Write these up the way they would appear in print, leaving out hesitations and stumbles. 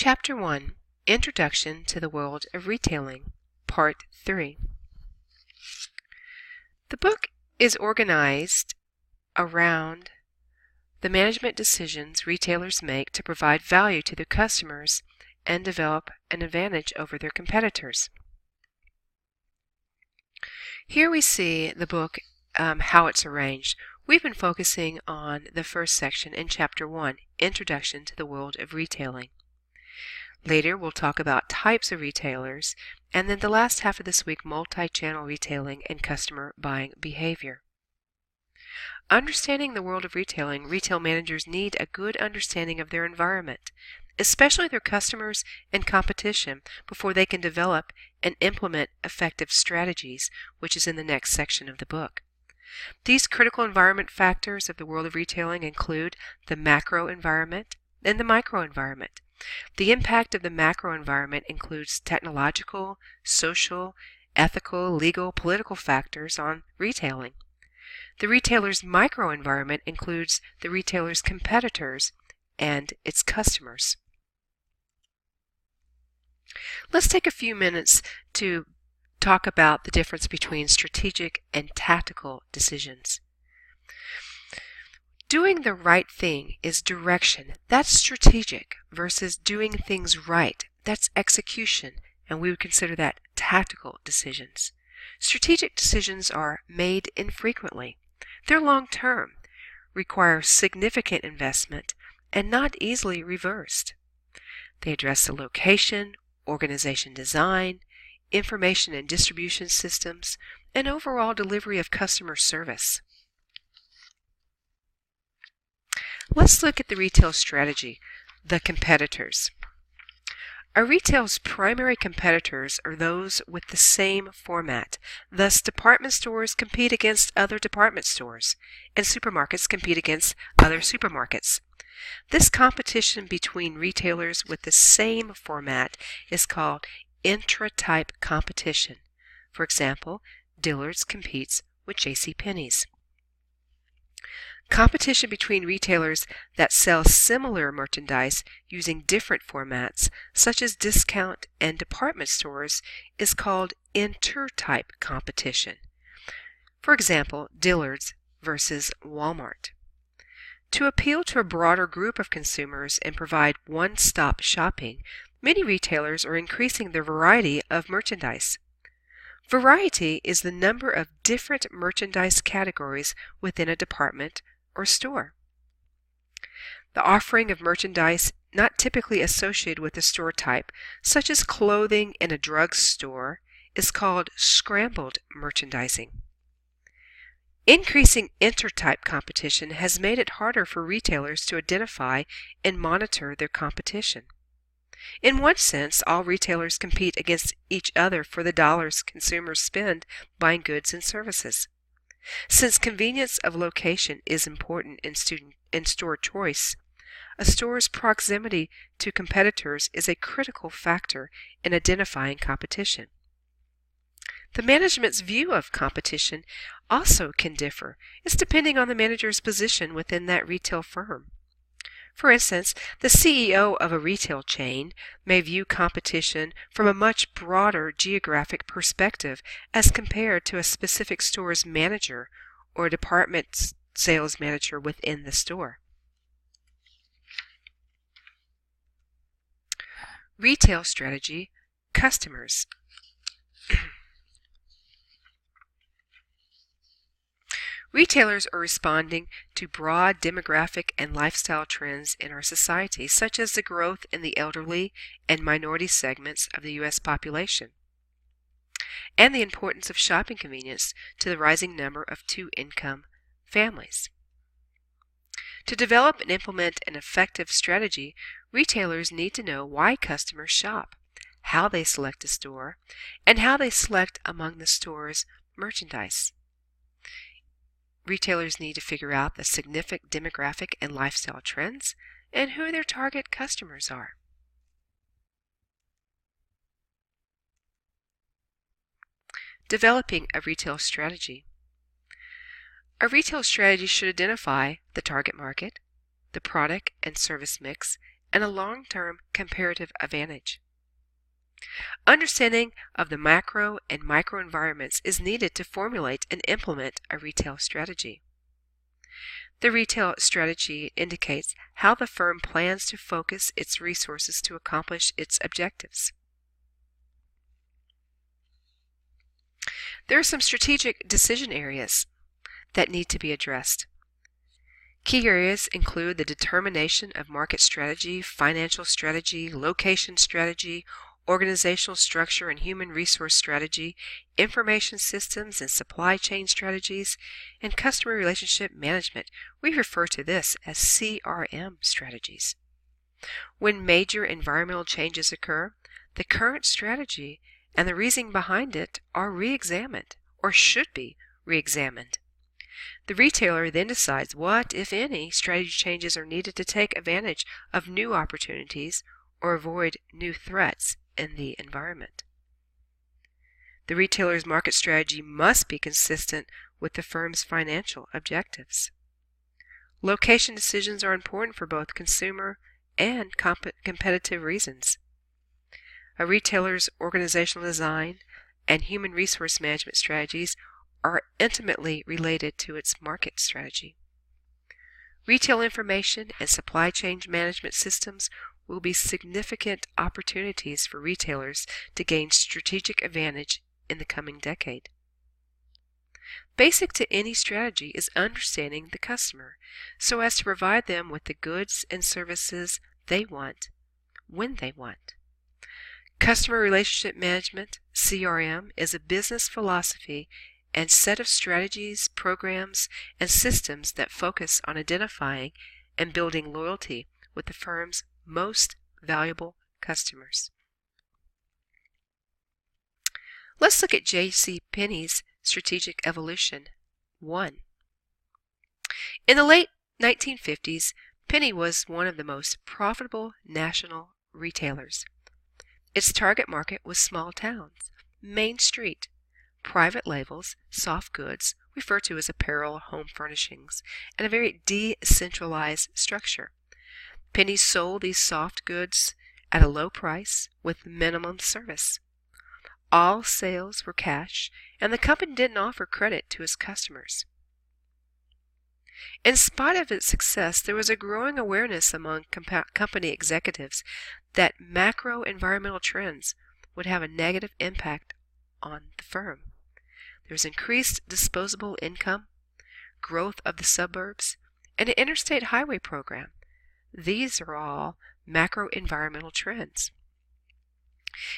Chapter 1, Introduction to the World of Retailing, Part 3. The book is organized around the management decisions retailers make to provide value to their customers and develop an advantage over their competitors. Here we see the book, how it's arranged. We've been focusing on the first section in Chapter 1, Introduction to the World of Retailing. Later, we'll talk about types of retailers, and then the last half of this week, multi-channel retailing and customer buying behavior. Understanding the world of retailing, retail managers need a good understanding of their environment, especially their customers and competition, before they can develop and implement effective strategies, which is in the next section of the book. These critical environment factors of the world of retailing include the macro environment and the micro environment. The impact of the macro environment includes technological, social, ethical, legal, political factors on retailing. The retailer's microenvironment includes the retailer's competitors and its customers. Let's take a few minutes to talk about the difference between strategic and tactical decisions. Doing the right thing is direction. That's strategic, versus doing things right. That's execution, and we would consider that tactical decisions. Strategic decisions are made infrequently. They're long-term, require significant investment, and not easily reversed. They address the location, organization design, information and distribution systems, and overall delivery of customer service. Let's look at the retail strategy, the competitors. A retail's primary competitors are those with the same format. Thus, department stores compete against other department stores, and supermarkets compete against other supermarkets. This competition between retailers with the same format is called intra-type competition. For example, Dillard's competes with JCPenney's. Competition between retailers that sell similar merchandise using different formats, such as discount and department stores, is called inter-type competition. For example, Dillard's versus Walmart. To appeal to a broader group of consumers and provide one-stop shopping, many retailers are increasing their variety of merchandise. Variety is the number of different merchandise categories within a department or store. The offering of merchandise not typically associated with a store type, such as clothing in a drugstore, is called scrambled merchandising. Increasing intertype competition has made it harder for retailers to identify and monitor their competition. In one sense, all retailers compete against each other for the dollars consumers spend buying goods and services. Since convenience of location is important in store choice, a store's proximity to competitors is a critical factor in identifying competition. The management's view of competition also can differ. It's depending on the manager's position within that retail firm. For instance, the CEO of a retail chain may view competition from a much broader geographic perspective as compared to a specific store's manager or a department sales manager within the store. Retail strategy, customers. Retailers are responding to broad demographic and lifestyle trends in our society, such as the growth in the elderly and minority segments of the U.S. population, and the importance of shopping convenience to the rising number of two-income families. To develop and implement an effective strategy, retailers need to know why customers shop, how they select a store, and how they select among the store's merchandise. Retailers need to figure out the significant demographic and lifestyle trends and who their target customers are. Developing a retail strategy. A retail strategy should identify the target market, the product and service mix, and a long-term comparative advantage. Understanding of the macro and micro environments is needed to formulate and implement a retail strategy. The retail strategy indicates how the firm plans to focus its resources to accomplish its objectives. There are some strategic decision areas that need to be addressed. Key areas include the determination of market strategy, financial strategy, location strategy, organizational structure and human resource strategy, information systems and supply chain strategies, and customer relationship management. We refer to this as CRM strategies. When major environmental changes occur, the current strategy and the reasoning behind it are re-examined, or should be re-examined. The retailer then decides what, if any, strategy changes are needed to take advantage of new opportunities or avoid new threats in the environment. The retailer's market strategy must be consistent with the firm's financial objectives. Location decisions are important for both consumer and competitive reasons. A retailer's organizational design and human resource management strategies are intimately related to its market strategy. Retail information and supply chain management systems will be significant opportunities for retailers to gain strategic advantage in the coming decade. Basic to any strategy is understanding the customer so as to provide them with the goods and services they want when they want. Customer Relationship Management, CRM, is a business philosophy and set of strategies, programs, and systems that focus on identifying and building loyalty with the firm's most valuable customers. Let's look at J.C. Penney's strategic evolution 1. In the late 1950s, Penney was one of the most profitable national retailers. Its target market was small towns, Main Street, private labels, soft goods, referred to as apparel, home furnishings, and a very decentralized structure. Penney sold these soft goods at a low price with minimum service. All sales were cash, and the company didn't offer credit to its customers. In spite of its success, there was a growing awareness among company executives that macro environmental trends would have a negative impact on the firm. There was increased disposable income, growth of the suburbs, and an interstate highway program. These are all macro environmental trends.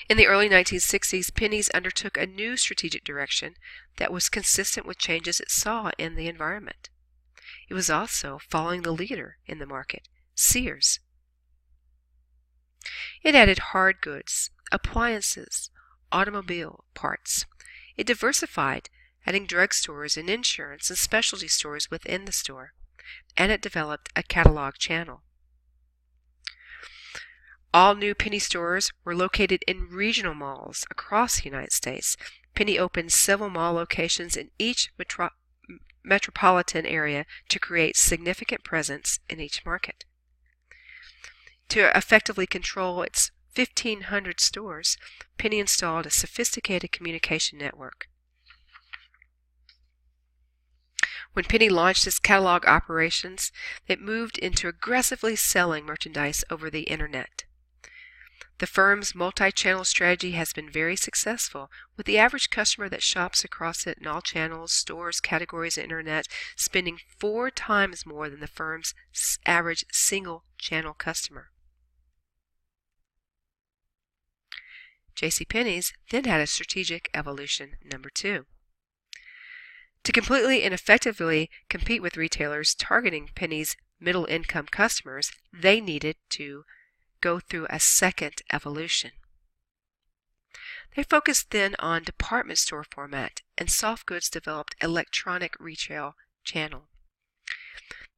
In the early 1960s, Penney's undertook a new strategic direction that was consistent with changes it saw in the environment. It was also following the leader in the market, Sears. It added hard goods, appliances, automobile parts. It diversified, adding drugstores and insurance and specialty stores within the store, and it developed a catalog channel. All new Penney stores were located in regional malls across the United States. Penney opened several mall locations in each metropolitan area to create significant presence in each market. To effectively control its 1,500 stores, Penney installed a sophisticated communication network. When Penney launched its catalog operations, it moved into aggressively selling merchandise over the Internet. The firm's multi-channel strategy has been very successful, with the average customer that shops across it in all channels, stores, categories, and Internet spending 4 times more than the firm's average single-channel customer. JCPenney's then had a strategic evolution number 2. To completely and effectively compete with retailers targeting Penney's middle-income customers, they needed to go through a second evolution. They focused then on department store format, and soft goods developed electronic retail channel.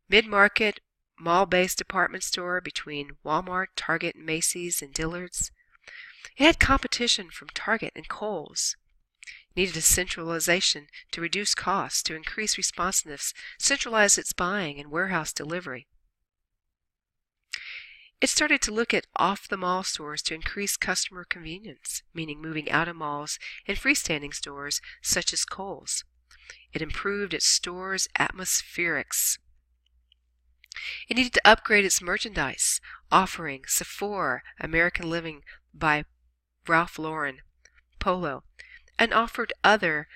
Mid-market, mall-based department store between Walmart, Target, Macy's, and Dillard's. It had competition from Target and Kohl's. It needed a centralization to reduce costs, to increase responsiveness, centralize its buying and warehouse delivery. It started to look at off-the-mall stores to increase customer convenience, meaning moving out of malls and freestanding stores such as Kohl's. It improved its stores' atmospherics. It needed to upgrade its merchandise, offering Sephora, American Living by Ralph Lauren, Polo, and offered other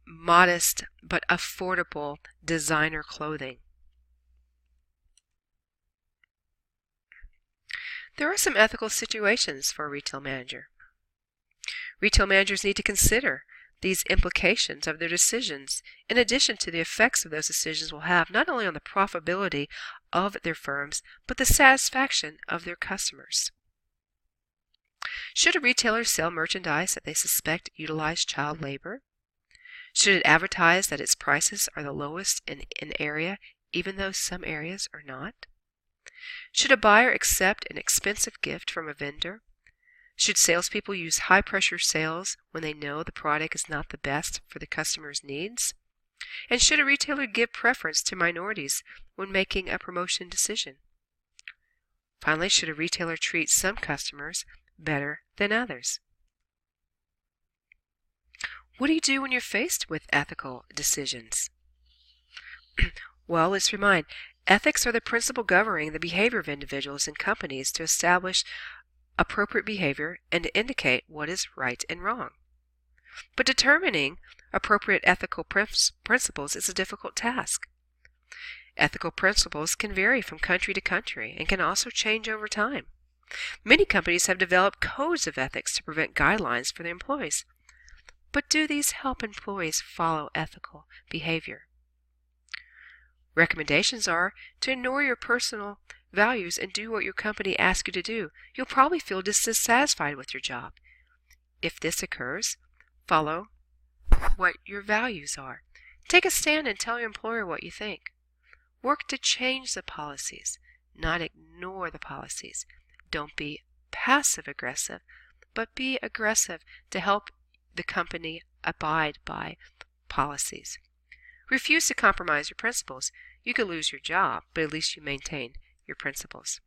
modest but affordable designer clothing. There are some ethical situations for a retail manager. Retail managers need to consider these implications of their decisions, in addition to the effects of those decisions will have not only on the profitability of their firms, but the satisfaction of their customers. Should a retailer sell merchandise that they suspect utilize child labor? Should it advertise that its prices are the lowest in an area, even though some areas are not? Should a buyer accept an expensive gift from a vendor? Should salespeople use high-pressure sales when they know the product is not the best for the customer's needs? And should a retailer give preference to minorities when making a promotion decision? Finally, should a retailer treat some customers better than others? What do you do when you're faced with ethical decisions? Well, let's remind, ethics are the principle governing the behavior of individuals and companies to establish appropriate behavior and to indicate what is right and wrong. But determining appropriate ethical principles is a difficult task. Ethical principles can vary from country to country and can also change over time. Many companies have developed codes of ethics to prevent guidelines for their employees. But do these help employees follow ethical behavior? Recommendations are to ignore your personal values and do what your company asks you to do. You'll probably feel dissatisfied with your job. If this occurs, follow what your values are. Take a stand and tell your employer what you think. Work to change the policies, not ignore the policies. Don't be passive-aggressive, but be aggressive to help the company abide by policies. Refuse to compromise your principles. You could lose your job, but at least you maintain your principles.